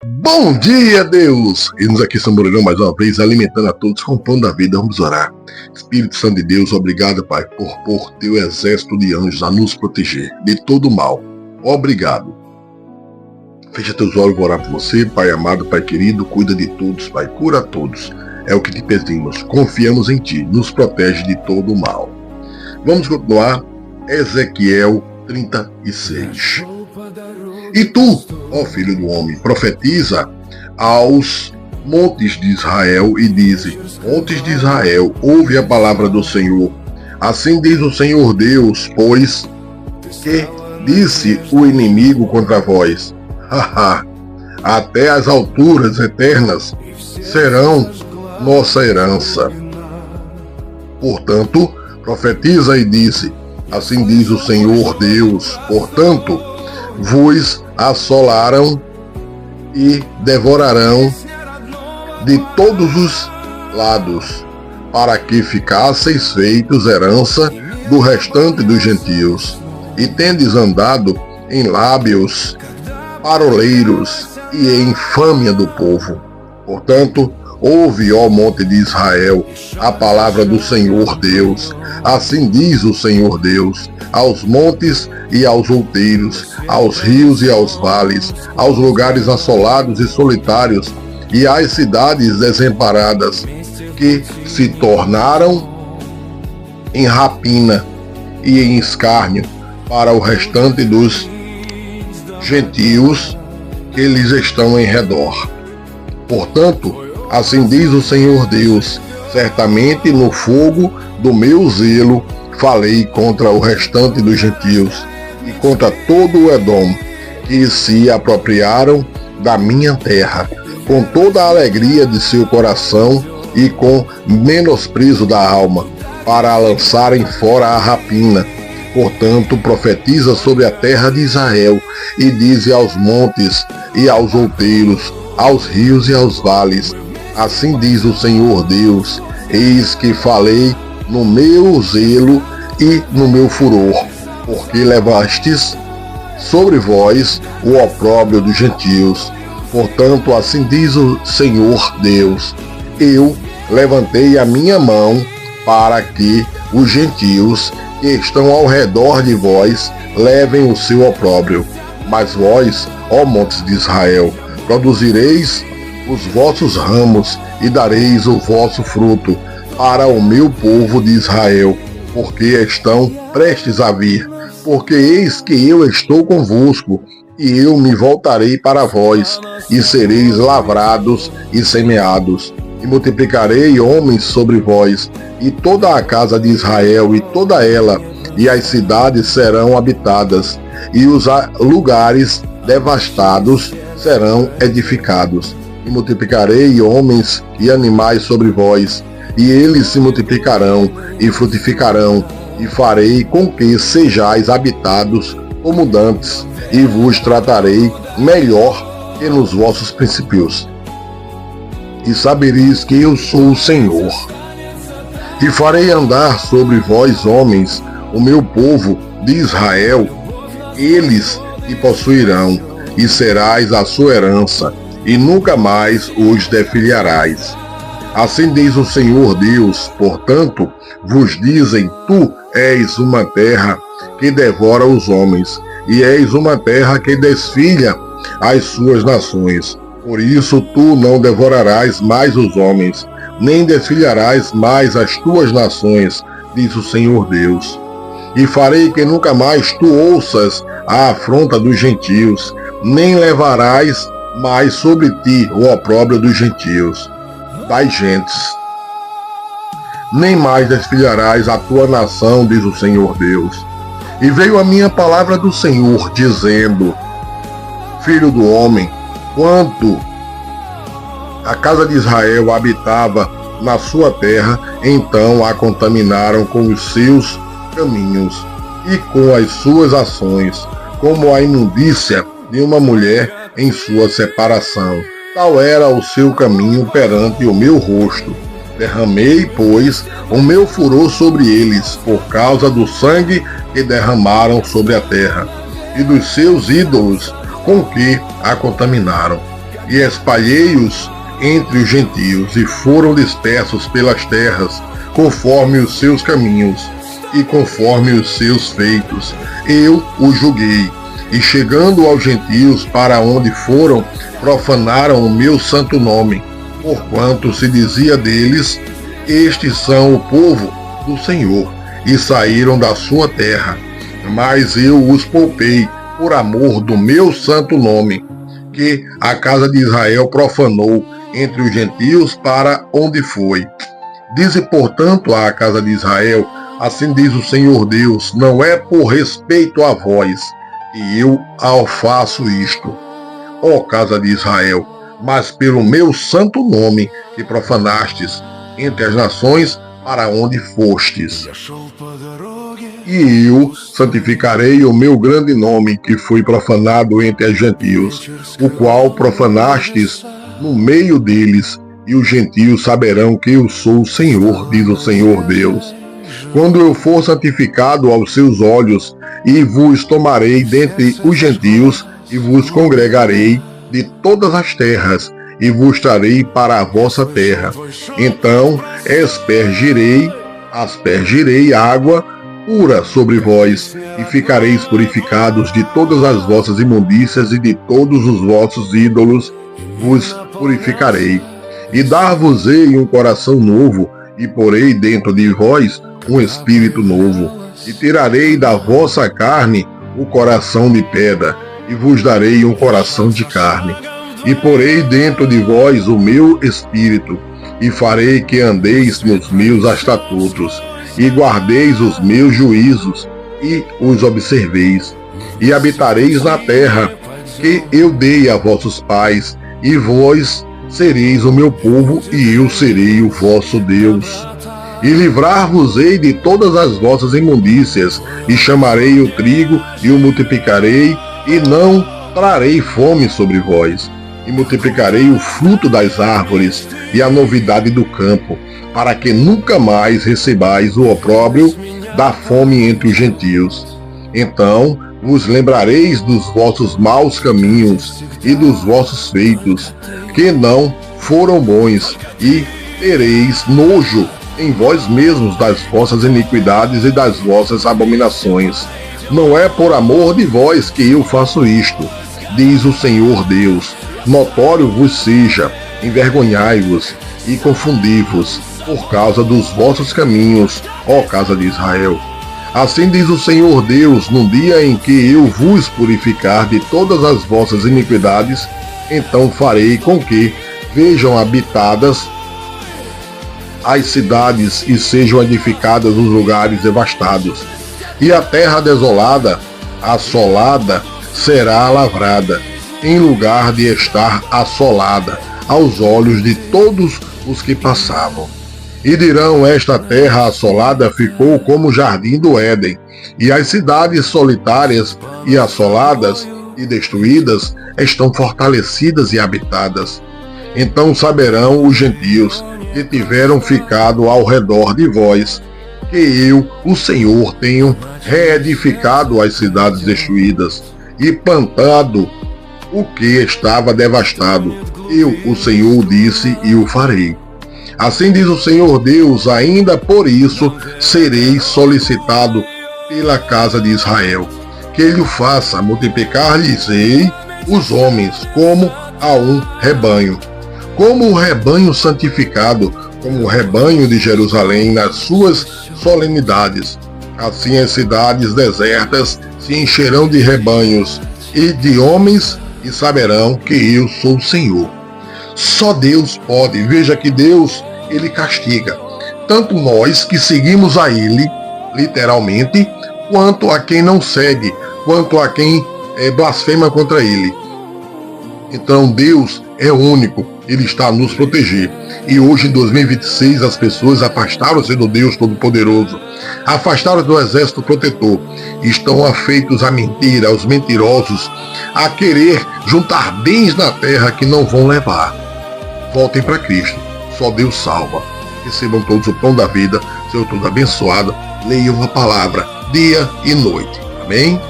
Bom dia, Deus! E nos aqui, São Mourão, mais uma vez, alimentando a todos com o pão da vida. Vamos orar. Espírito Santo de Deus, obrigado, Pai, por teu exército de anjos a nos proteger de todo mal. Obrigado. Fecha teus olhos, vou orar por você, Pai amado, Pai querido, cuida de todos, Pai, cura a todos. É o que te pedimos, confiamos em Ti, nos protege de todo mal. Vamos continuar, Ezequiel 36. E tu, ó filho do homem, profetiza aos montes de Israel e dize: montes de Israel, ouve a palavra do Senhor. Assim diz o Senhor Deus, pois que disse o inimigo contra vós: até as alturas eternas serão nossa herança. Portanto, profetiza e disse: assim diz o Senhor Deus, portanto, vos assolaram e devorarão de todos os lados, para que ficasseis feitos herança do restante dos gentios, e tendes andado em lábios paroleiros e em infâmia do povo. Portanto, ouve, ó monte de Israel, a palavra do Senhor Deus. Assim diz o Senhor Deus: aos montes e aos outeiros, aos rios e aos vales, aos lugares assolados e solitários, e às cidades desamparadas, que se tornaram em rapina e em escárnio para o restante dos gentios que lhes estão em redor. Portanto, assim diz o Senhor Deus: certamente no fogo do meu zelo falei contra o restante dos gentios e contra todo o Edom, que se apropriaram da minha terra, com toda a alegria de seu coração e com menosprezo da alma, para lançarem fora a rapina. Portanto, profetiza sobre a terra de Israel e dize aos montes e aos outeiros, aos rios e aos vales: assim diz o Senhor Deus: eis que falei no meu zelo e no meu furor, porque levastes sobre vós o opróbrio dos gentios. Portanto, assim diz o Senhor Deus: eu levantei a minha mão para que os gentios que estão ao redor de vós levem o seu opróbrio. Mas vós, ó montes de Israel, produzireis os vossos ramos e dareis o vosso fruto para o meu povo de Israel, porque estão prestes a vir. Porque eis que eu estou convosco, e eu me voltarei para vós, e sereis lavrados e semeados, e multiplicarei homens sobre vós, e toda a casa de Israel, e toda ela, e as cidades serão habitadas, e os lugares devastados serão edificados. E multiplicarei homens e animais sobre vós, e eles se multiplicarão e frutificarão, e farei com que sejais habitados como dantes, e vos tratarei melhor que nos vossos princípios. E sabereis que eu sou o Senhor. E farei andar sobre vós homens, o meu povo de Israel, eles te possuirão, e serás a sua herança, e nunca mais os defilharás. Assim diz o Senhor Deus: portanto, vos dizem: tu és uma terra que devora os homens, e és uma terra que desfilha as suas nações. Por isso tu não devorarás mais os homens, nem desfilharás mais as tuas nações, diz o Senhor Deus. E farei que nunca mais tu ouças a afronta dos gentios, nem levarás mais sobre ti o opróbrio dos gentios, das gentes. Nem mais desfilharás a tua nação, diz o Senhor Deus. E veio a minha palavra do Senhor, dizendo: filho do homem, quanto a casa de Israel habitava na sua terra, então a contaminaram com os seus caminhos e com as suas ações, como a imundícia de uma mulher em sua separação. Tal era o seu caminho perante o meu rosto. Derramei, pois, o meu furor sobre eles, por causa do sangue que derramaram sobre a terra, e dos seus ídolos com que a contaminaram. e espalhei-os entre os gentios, e foram dispersos pelas terras, conforme os seus caminhos e conforme os seus feitos. Eu os julguei, e chegando aos gentios para onde foram, profanaram o meu santo nome, porquanto se dizia deles: estes são o povo do Senhor, e saíram da sua terra. Mas eu os poupei por amor do meu santo nome, que a casa de Israel profanou entre os gentios para onde foi. Dize, portanto, à casa de Israel: assim diz o Senhor Deus, não é por respeito a vós que eu faço isto, ó casa de Israel, mas pelo meu santo nome que profanastes entre as nações para onde fostes. E eu santificarei o meu grande nome que foi profanado entre os gentios, o qual profanastes no meio deles, e os gentios saberão que eu sou o Senhor, diz o Senhor Deus. Quando eu for santificado aos seus olhos, e vos tomarei dentre os gentios, e vos congregarei de todas as terras, e vos trarei para a vossa terra. Então aspergirei água pura sobre vós, e ficareis purificados de todas as vossas imundícias, e de todos os vossos ídolos vos purificarei. E dar-vos-ei um coração novo, e porei dentro de vós um espírito novo. E tirarei da vossa carne o coração de pedra, e vos darei um coração de carne. E porei dentro de vós o meu espírito, e farei que andeis nos meus estatutos, e guardeis os meus juízos, e os observeis. E habitareis na terra que eu dei a vossos pais, e vós sereis o meu povo, e eu serei o vosso Deus. E livrar-vos-ei de todas as vossas imundícias, e chamarei o trigo, e o multiplicarei, e não trarei fome sobre vós. E multiplicarei o fruto das árvores, e a novidade do campo, para que nunca mais recebais o opróbrio da fome entre os gentios. Então vos lembrareis dos vossos maus caminhos, e dos vossos feitos, que não foram bons, e tereis nojo em vós mesmos das vossas iniquidades e das vossas abominações. Não é por amor de vós que eu faço isto, diz o Senhor Deus. Notório vos seja, envergonhai-vos e confundi-vos por causa dos vossos caminhos, ó casa de Israel. Assim diz o Senhor Deus: no dia em que eu vos purificar de todas as vossas iniquidades, então farei com que vejam habitadas as cidades e sejam edificadas os lugares devastados. E a terra desolada, assolada, será lavrada, em lugar de estar assolada, aos olhos de todos os que passavam. E dirão: esta terra assolada ficou como o jardim do Éden, e as cidades solitárias e assoladas e destruídas estão fortalecidas e habitadas. Então saberão os gentios que tiveram ficado ao redor de vós, que eu, o Senhor, tenho reedificado as cidades destruídas e plantado o que estava devastado. Eu, o Senhor, disse e o farei. Assim diz o Senhor Deus: ainda por isso serei solicitado pela casa de Israel, que ele o faça, multiplicar-lhes-ei os homens como a um rebanho, como o rebanho santificado, como o rebanho de Jerusalém nas suas solenidades. Assim as cidades desertas se encherão de rebanhos e de homens, e saberão que eu sou o Senhor. Só Deus pode. Veja que Deus, ele castiga tanto nós que seguimos a ele, literalmente, quanto a quem não segue, quanto a quem blasfema contra ele. Então Deus é único, ele está a nos proteger. E hoje, em 2026, as pessoas afastaram-se do Deus Todo-Poderoso, afastaram-se do exército protetor, estão afeitos à mentira, aos mentirosos, a querer juntar bens na terra que não vão levar. Voltem para Cristo, só Deus salva. Recebam todos o pão da vida, sejam todos abençoados, leiam a palavra dia e noite. Amém?